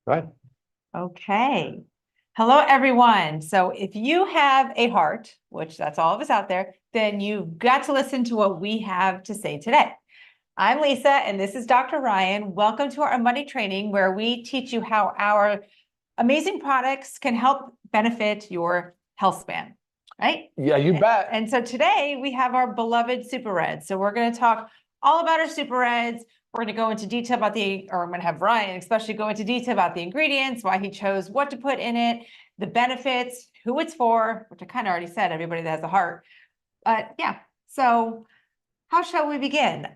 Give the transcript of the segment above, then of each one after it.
Right. Okay. Hello, everyone. So if you have a heart, which that's all of us out there, then you've got to listen to what we have to say today. I'm Lisa, and this is Dr. Ryan. Welcome to our Monday training, where we teach you how our amazing products can help benefit your health span, right? Yeah, you bet. And so today we have our beloved Super Reds. So we're going to talk all about our Super Reds. We're going to go into detail about I'm going to have Ryan especially go into detail about the ingredients, why he chose what to put in it, the benefits, who it's for, which I kind of already said, everybody that has a heart. But yeah, so how shall we begin?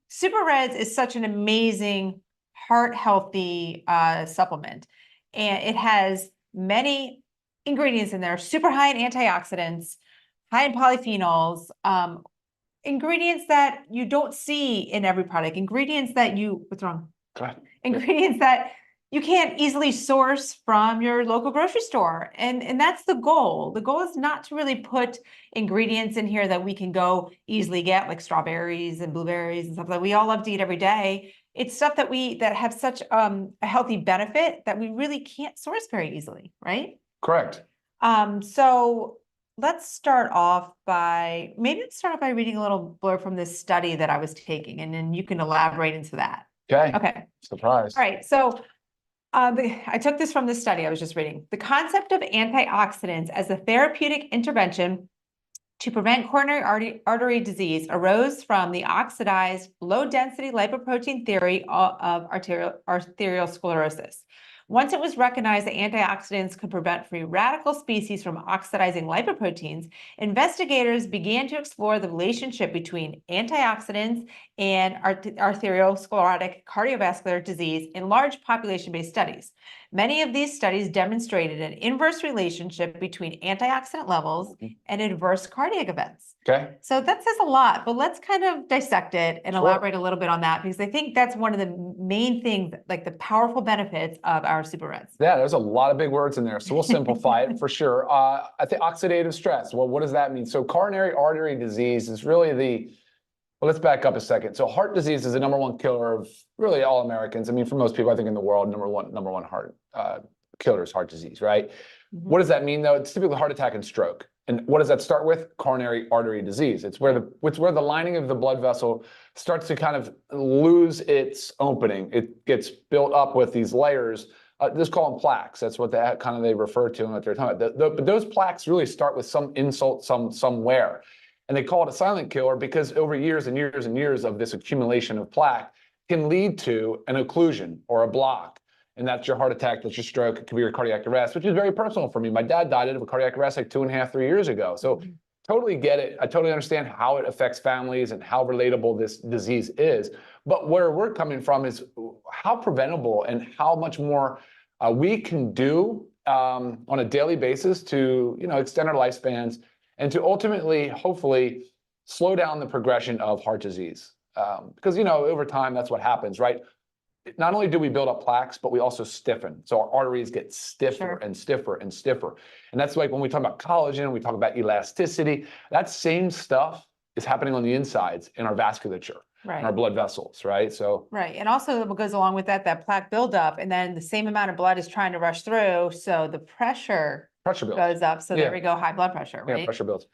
Super Reds is such an amazing heart healthy supplement, and it has many ingredients in there, super high in antioxidants, high in polyphenols, ingredients that you don't see in every product, ingredients that what's wrong? Ingredients that you can't easily source from your local grocery store. And that's the goal. The goal is not to really put ingredients in here that we can go easily get, like strawberries and blueberries and stuff that we all love to eat every day. It's stuff that have such a healthy benefit that we really can't source very easily, right? Correct. So let's start off by reading a little blurb from this study that I was taking, and then you can elaborate into that. Okay. Surprise. All right. So I took this from this study I was just reading. The concept of antioxidants as a therapeutic intervention to prevent coronary artery disease arose from the oxidized low-density lipoprotein theory of arteriosclerosis. Once it was recognized that antioxidants could prevent free radical species from oxidizing lipoproteins, investigators began to explore the relationship between antioxidants and arteriosclerotic cardiovascular disease in large population-based studies. Many of these studies demonstrated an inverse relationship between antioxidant levels and adverse cardiac events. Okay. So that says a lot, but let's kind of dissect it and elaborate a little bit on that, because I think that's one of the main things, like the powerful benefits of our Super Reds. Yeah, there's a lot of big words in there, so we'll simplify it for sure. I think oxidative stress. Well, what does that mean? So coronary artery disease is really well, let's back up a second. So heart disease is the #1 killer of really all Americans. I mean, for most people, I think in the world, number one heart killer is heart disease, right? Mm-hmm. What does that mean, though? It's typically heart attack and stroke. And what does that start with? Coronary artery disease. It's where the lining of the blood vessel starts to kind of lose its opening. It gets built up with these layers. Just call them plaques. That's what they refer to and what they're talking about. But those plaques really start with some insult somewhere. And they call it a silent killer because over years and years and years of this accumulation of plaque can lead to an occlusion or a block. And that's your heart attack, that's your stroke, it could be your cardiac arrest, which is very personal for me. My dad died of a cardiac arrest like 2.5, 3 years ago. So totally get it. I totally understand how it affects families and how relatable this disease is. But where we're coming from is how preventable and how much more we can do on a daily basis to, extend our lifespans and to ultimately, hopefully, slow down the progression of heart disease. Because, over time, that's what happens, right? Not only do we build up plaques, but we also stiffen. So our arteries get stiffer and stiffer and stiffer. And that's like when we talk about collagen, we talk about elasticity, that same stuff is happening on the insides in our vasculature, in our blood vessels, right? So and also what goes along with that plaque buildup, and then the same amount of blood is trying to rush through, so the pressure builds. Goes up. So there we go, high blood pressure, right? Yeah, pressure builds.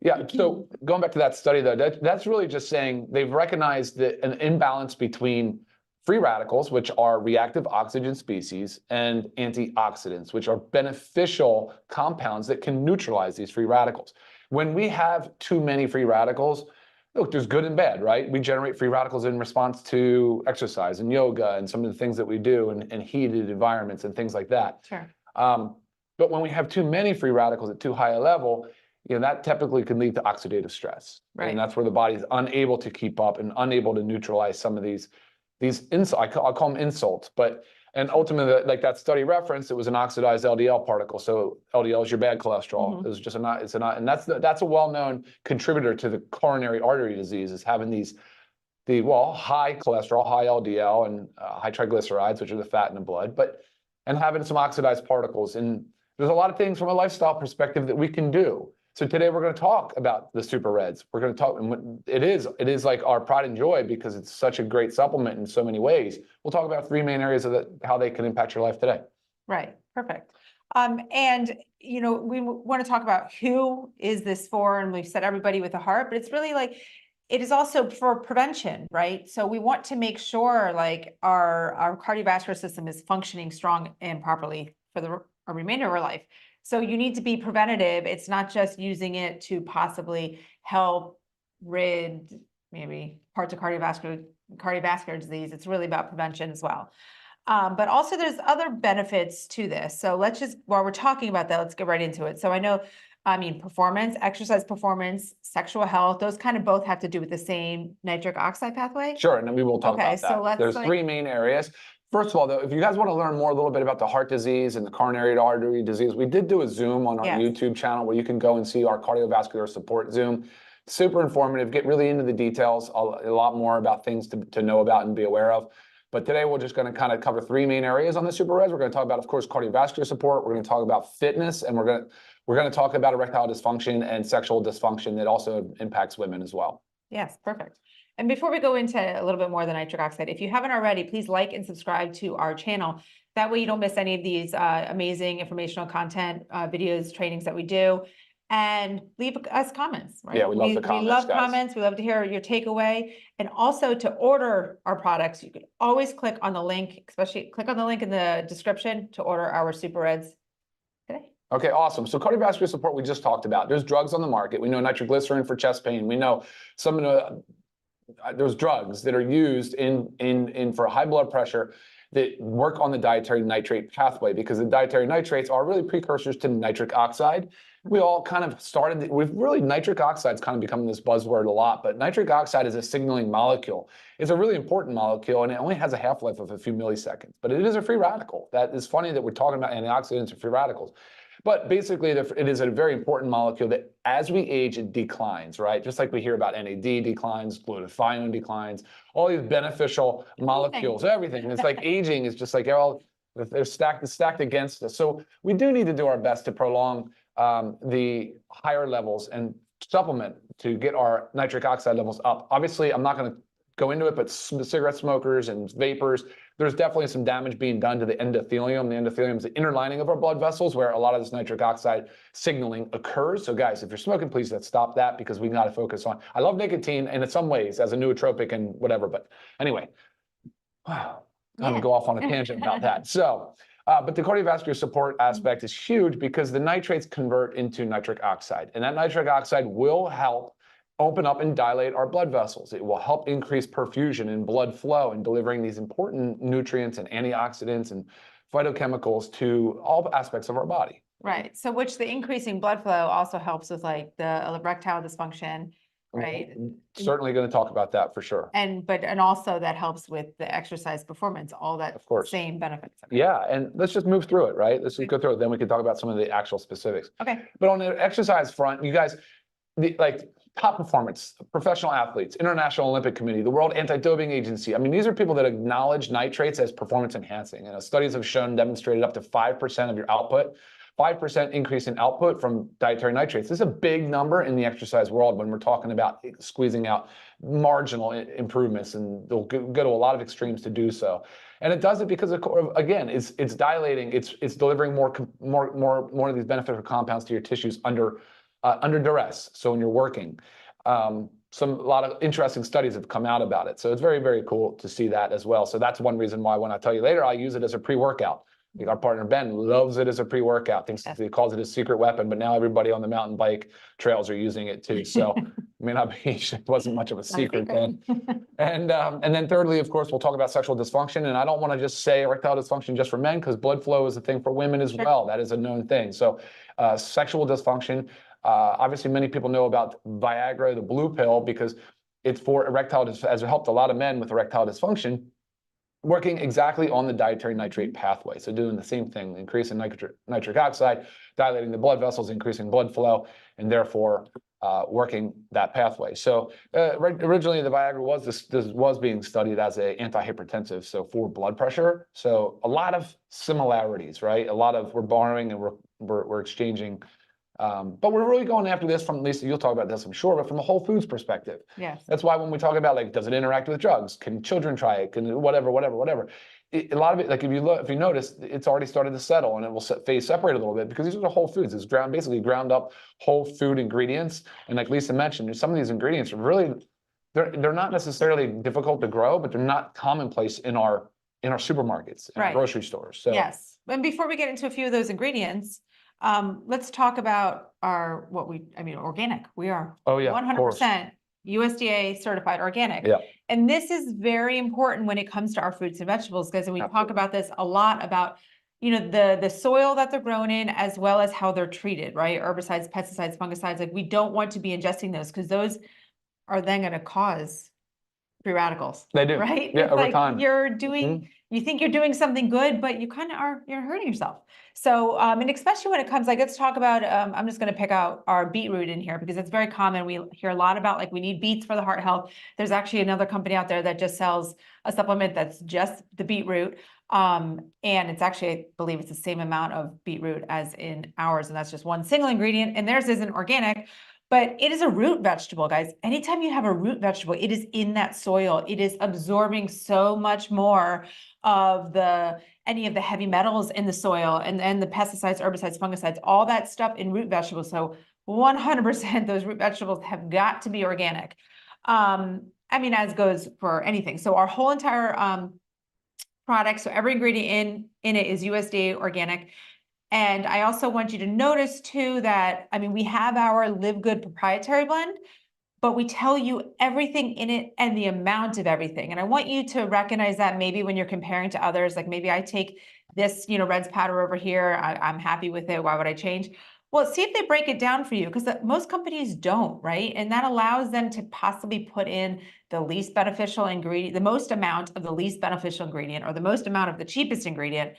Yeah, so going back to that study though, that's really just saying they've recognized that an imbalance between free radicals, which are reactive oxygen species, and antioxidants, which are beneficial compounds that can neutralize these free radicals. When we have too many free radicals, look, there's good and bad, right? We generate free radicals in response to exercise and yoga and some of the things that we do and heated environments and things like that. Sure. But when we have too many free radicals at too high a level, that typically can lead to oxidative stress. Right. And that's where the body is unable to keep up and unable to neutralize some of these insults. I'll call them insults, and ultimately, like that study referenced, it was an oxidized LDL particle. So LDL is your bad cholesterol. It was just and that's a well-known contributor to the coronary artery disease, is having high cholesterol, high LDL, and high triglycerides, which are the fat in the blood, and having some oxidized particles. And there's a lot of things from a lifestyle perspective that we can do So today we're going to talk about the super reds. We're going to talk, and it is like our pride and joy because it's such a great supplement in so many ways. We'll talk about 3 main areas of how they can impact your life today. Right, perfect. And you know, we want to talk about who is this for, and we've said everybody with a heart, but it's really like, it is also for prevention, right? So we want to make sure like our cardiovascular system is functioning strong and properly for the remainder of our life. So you need to be preventative. It's not just using it to possibly help rid maybe parts of cardiovascular disease. It's really about prevention as well. But also there's other benefits to this. So let's just, while we're talking about that, let's get right into it. So I mean, performance, exercise performance, sexual health, those kind of both have to do with the same nitric oxide pathway? Sure, and we will talk about that. So let's There's 3 main areas. First of all, though, if you guys want to learn more a little bit about the heart disease and the coronary artery disease, we did do a Zoom on our YouTube channel where you can go and see our cardiovascular support Zoom. Super informative, get really into the details, a lot more about things to know about and be aware of. But today we're just going to kind of cover 3 main areas on the super reds. We're going to talk about, of course, cardiovascular support. We're going to talk about fitness, and we're going to talk about erectile dysfunction and sexual dysfunction that also impacts women as well. Yes, perfect. And before we go into a little bit more of the nitric oxide, if you haven't already, please like and subscribe to our channel. That way you don't miss any of these amazing informational content, videos, trainings that we do. And leave us comments, right? Yeah, we love the comments, We love guys. comments. We love to hear your takeaway. And also to order our products, you can always click on the link, especially click on the link in the description to order our super reds today. Okay, awesome. So cardiovascular support we just talked about. There's drugs on the market. We know nitroglycerin for chest pain. We know some of the there's drugs that are used in for high blood pressure that work on the dietary nitrate pathway, because the dietary nitrates are really precursors to nitric oxide. We all kind of started, nitric oxide's kind of becoming this buzzword a lot, but nitric oxide is a signaling molecule. It's a really important molecule, and it only has a half-life of a few milliseconds, but it is a free radical. That is funny that we're talking about antioxidants and free radicals. But basically, it is a very important molecule that as we age, it declines, right? Just like we hear about NAD declines, glutathione declines, all these beneficial molecules, everything. And it's like aging is just like they're stacked against us. So we do need to do our best to prolong the higher levels and supplement to get our nitric oxide levels up. Obviously, I'm not going to go into it, but cigarette smokers and vapors, there's definitely some damage being done to the endothelium. The endothelium is the inner lining of our blood vessels where a lot of this nitric oxide signaling occurs. So guys, if you're smoking, please let's stop that, because we got to focus on, I love nicotine and in some ways as a nootropic and whatever, but anyway, wow, I'm gonna go off on a tangent about that. So, but the cardiovascular support aspect is huge because the nitrates convert into nitric oxide, and that nitric oxide will help open up and dilate our blood vessels. It will help increase perfusion and blood flow and delivering these important nutrients and antioxidants and phytochemicals to all aspects of our body. Right. So which the increasing blood flow also helps with like the erectile dysfunction, right? Certainly going to talk about that for sure. And also that helps with the exercise performance, all that of course. Same benefits. Yeah, and let's just move through it, right? Let's just go through it. Then we can talk about some of the actual specifics. Okay. But on the exercise front, you guys, like top performance, professional athletes, International Olympic Committee, the World Anti-Doping Agency. I mean, these are people that acknowledge nitrates as performance enhancing. Studies have shown, demonstrated up to 5% of your output, 5% increase in output from dietary nitrates. This is a big number in the exercise world when we're talking about squeezing out marginal improvements, and they'll go to a lot of extremes to do so. And it does it because, again, it's dilating, it's delivering more of these beneficial compounds to your tissues under duress. So when you're working, a lot of interesting studies have come out about it. So it's very, very cool to see that as well. So that's one reason why when I tell you later, I use it as a pre-workout. Like our partner Ben loves it as a pre-workout. He calls it a secret weapon, but now everybody on the mountain bike trails are using it too. So it may not be, it wasn't much of a secret then. And then thirdly, of course, we'll talk about sexual dysfunction. And I don't want to just say erectile dysfunction just for men, because blood flow is a thing for women as well. That is a known thing. So sexual dysfunction. Obviously, many people know about Viagra, the blue pill, because it's for erectile dysfunction, as it helped a lot of men with erectile dysfunction, working exactly on the dietary nitrate pathway. So doing the same thing, increasing nitric oxide, dilating the blood vessels, increasing blood flow, and therefore working that pathway. So originally the Viagra was being studied as an antihypertensive, so for blood pressure. So a lot of similarities, right? We're borrowing and we're exchanging But we're really going after this from, Lisa, you'll talk about this, I'm sure, but from a whole foods perspective. Yes. That's why when we talk about, like, does it interact with drugs? Can children try it? Can whatever. A lot of it, like, if you notice, it's already started to settle, and it will phase separate a little bit, because these are the whole foods. It's basically ground up whole food ingredients. And like Lisa mentioned, some of these ingredients are really, they're not necessarily difficult to grow, but they're not commonplace in our supermarkets, in our Right. grocery stores. So Yes. And before we get into a few of those ingredients, let's talk about organic. We are Oh, yeah, of course. 100% USDA certified organic. Yeah. And this is very important when it comes to our fruits and vegetables, because we talk Absolutely. about this a lot about, the soil that they're grown in, as well as how they're treated, right? Herbicides, pesticides, fungicides, like we don't want to be ingesting those, because those are then going to cause free radicals. They do. Right? Yeah, It's over like time. you're doing, you think you're doing something good, but you kind of you're hurting yourself. So, and especially when it comes, like, let's talk about, I'm just going to pick out our beetroot in here, because it's very common. We hear a lot about, like, we need beets for the heart health. There's actually another company out there that just sells a supplement that's just the beetroot. And it's actually, I believe it's the same amount of beetroot as in ours. And that's just one single ingredient, and theirs isn't organic. But it is a root vegetable, guys. Anytime you have a root vegetable, it is in that soil. It is absorbing so much more of any of the heavy metals in the soil, and the pesticides, herbicides, fungicides, all that stuff in root vegetables. So 100% those root vegetables have got to be organic. As goes for anything. So our whole entire product, so every ingredient in it is USDA organic. And I also want you to notice too that, we have our LiVEGOOD proprietary blend, but we tell you everything in it and the amount of everything. And I want you to recognize that maybe when you're comparing to others, like maybe I take this, Red's powder over here, I'm happy with it, why would I change? Well, see if they break it down for you, because most companies don't, right? And that allows them to possibly put in the least beneficial ingredient, the most amount of the least beneficial ingredient, or the most amount of the cheapest ingredient.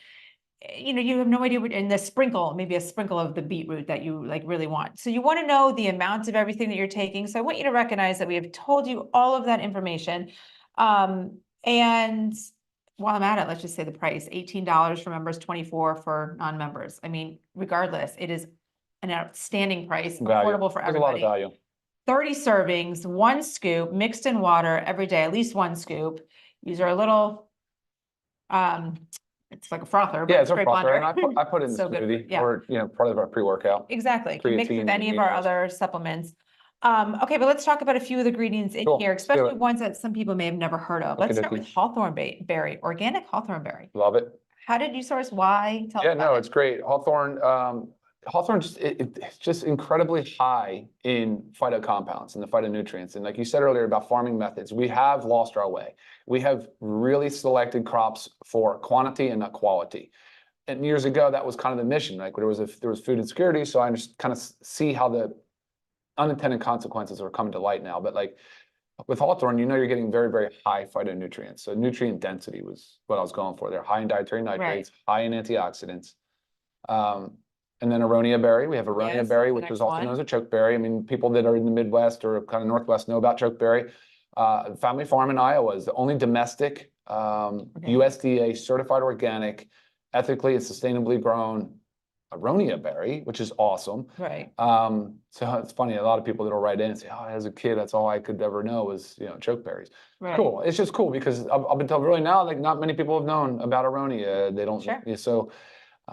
You have no idea what, in the sprinkle, maybe a sprinkle of the beetroot that you really want. So you want to know the amounts of everything that you're taking. So I want you to recognize that we have told you all of that information. And while I'm at it, let's just say the price, $18 for members, $24 for non-members. Regardless, it is an outstanding price, affordable for everybody. There's a lot of value. 30 servings, 1 scoop, mixed in water every day, at least 1 scoop. These are a little, it's like a frother. Yeah, it's a great frother, blender. and I put it in the So good, smoothie, yeah. or part of our pre-workout. Exactly. Can mix with Creatine any of our amino other supplements. Okay, but let's talk about a few of the ingredients in Cool, here, let's do especially it. ones that some people may have never heard of. Let's start with hawthorn berry, organic hawthorn berry. Love it. How did you source? Why? Tell us Yeah, about no, it. it's great. Hawthorn just it's just incredibly high in phyto compounds and the phytonutrients. And like you said earlier about farming methods, we have lost our way. We have really selected crops for quantity and not quality. And years ago, that was kind of the mission. Like there was food insecurity, so I just kind of see how the unintended consequences are coming to light now. But like with hawthorn, you're getting very, very high phytonutrients. So nutrient density was what I was going for there. High in dietary nitrates, high in antioxidants. And then aronia berry. We have aronia berry, which is also known as a chokeberry. People that are in the Midwest or kind of Northwest know about chokeberry. Family Farm in Iowa is the only domestic USDA certified organic, ethically and sustainably grown aronia berry, which is awesome. Right. So it's funny, a lot of people that'll write in and say, "Oh, as a kid, that's all I could ever know was chokeberries." Right. Cool. It's just cool because up until really now, like not many people have known about aronia. They don't. Sure. So.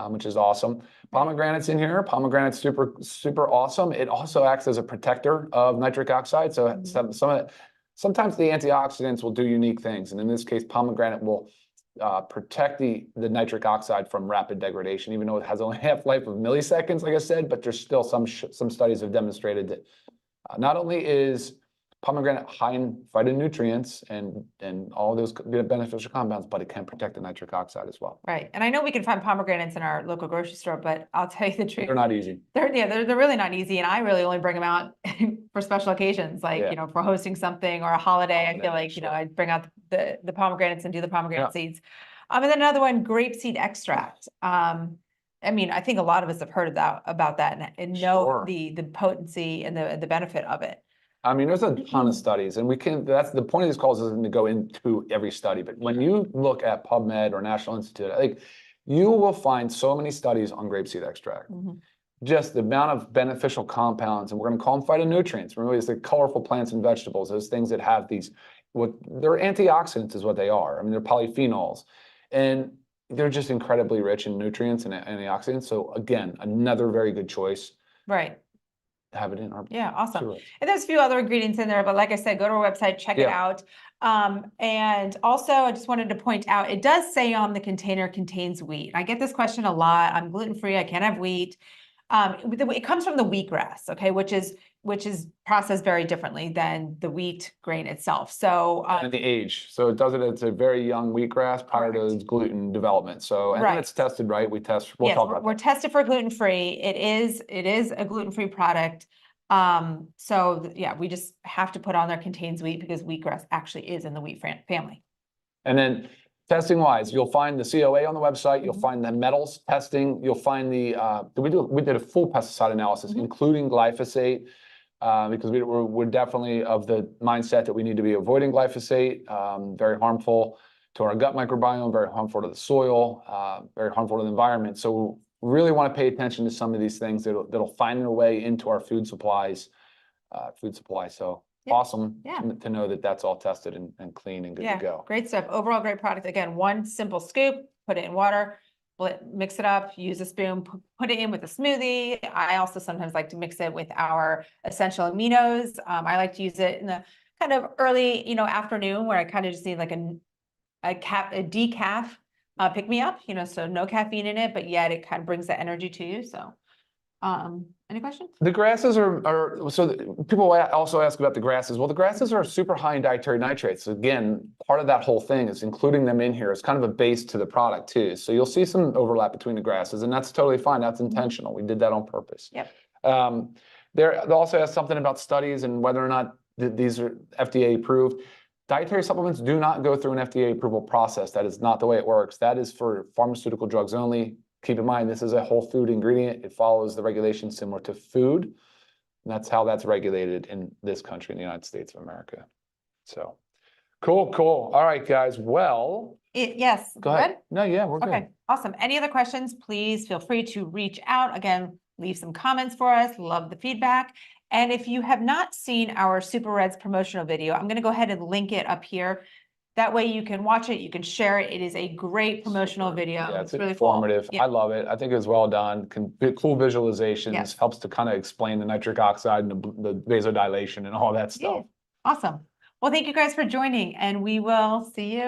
Which is awesome. Pomegranate's in here. Pomegranate's super, super awesome. It also acts as a protector of nitric oxide. So sometimes the antioxidants will do unique things. And in this case, pomegranate will protect the nitric oxide from rapid degradation, even though it has only half-life of milliseconds, like I said, but there's still some studies have demonstrated that not only is pomegranate high in phytonutrients and all those beneficial compounds, but it can protect the nitric oxide as well. Right. And I know we can find pomegranates in our local grocery store, but I'll tell you the truth. They're not easy. They're really not easy. And I really only bring them out for special occasions, like, for hosting something or a holiday. I feel like, I bring out the pomegranates and do the pomegranate seeds. And then another one, grapeseed extract. I think a lot of us have heard about that and know the potency and the benefit of it. There's a ton of studies, and that's the point of these calls isn't to go into every study, but when you look at PubMed or National Institute, you will find so many studies on grapeseed extract. just the amount of beneficial compounds, and we're going to call them phytonutrients. Really, it's the colorful plants and vegetables, those things that have these, they're antioxidants is what they are. I mean, they're polyphenols, and they're just incredibly rich in nutrients and antioxidants. So again, another very good choice. Right. Have it in our awesome. Sure. And there's a few other ingredients in there, but like I said, go to our website, check it out. And also I just wanted to point out, it does say on the container contains wheat. I get this question a lot. I'm gluten-free, I can't have wheat. It comes from the wheatgrass, okay, which is processed very differently than the wheat grain itself. So and the age, so it does it. It's a very young wheatgrass prior to its gluten development. So and then it's tested, right? We'll talk about we're tested for gluten-free. It is a gluten-free product. So yeah, we just have to put on there contains wheat because wheatgrass actually is in the wheat family. And then testing wise, you'll find the COA on the website. You'll find the metals testing. You'll find the we did a full pesticide analysis, including glyphosate, because we're definitely of the mindset that we need to be avoiding glyphosate. Very harmful to our gut microbiome, very harmful to the soil, very harmful to the environment. So we really want to pay attention to some of these things that'll find their way into our food supplies. So awesome to know that that's all tested and clean and good to go. Great stuff. Overall, great product. Again, one simple scoop, put it in water, mix it up, use a spoon, put it in with a smoothie. I also sometimes like to mix it with our essential aminos. I like to use it in the kind of early, afternoon where I kind of just need like a decaf pick me up, so no caffeine in it, but yet it kind of brings the energy to you. So, any questions? The grasses are so people also ask about the grasses. Well, the grasses are super high in dietary nitrates. Again, part of that whole thing is including them in here is kind of a base to the product too. So you'll see some overlap between the grasses, and that's totally fine. That's intentional. We did that on purpose. Yep. They also asked something about studies and whether or not these are FDA approved. Dietary supplements do not go through an FDA approval process. That is not the way it works. That is for pharmaceutical drugs only. Keep in mind, this is a whole food ingredient. It follows the regulations similar to food. And that's how that's regulated in this country, in the United States of America. So cool. All right, guys. Well, yes. Go ahead. No, yeah, we're good. Okay, awesome. Any other questions, please feel free to reach out. Again, leave some comments for us. Love the feedback. And if you have not seen our Super Reds promotional video, I'm going to go ahead and link it up here. That way you can watch it, you can share it. It is a great promotional video. Yeah, it's really informative. Cool. Yeah. I love it. I think it was well done. Cool visualizations, helps to kind of explain the nitric oxide and the vasodilation and all that stuff. Yeah. Awesome. Well, thank you guys for joining, and we will see you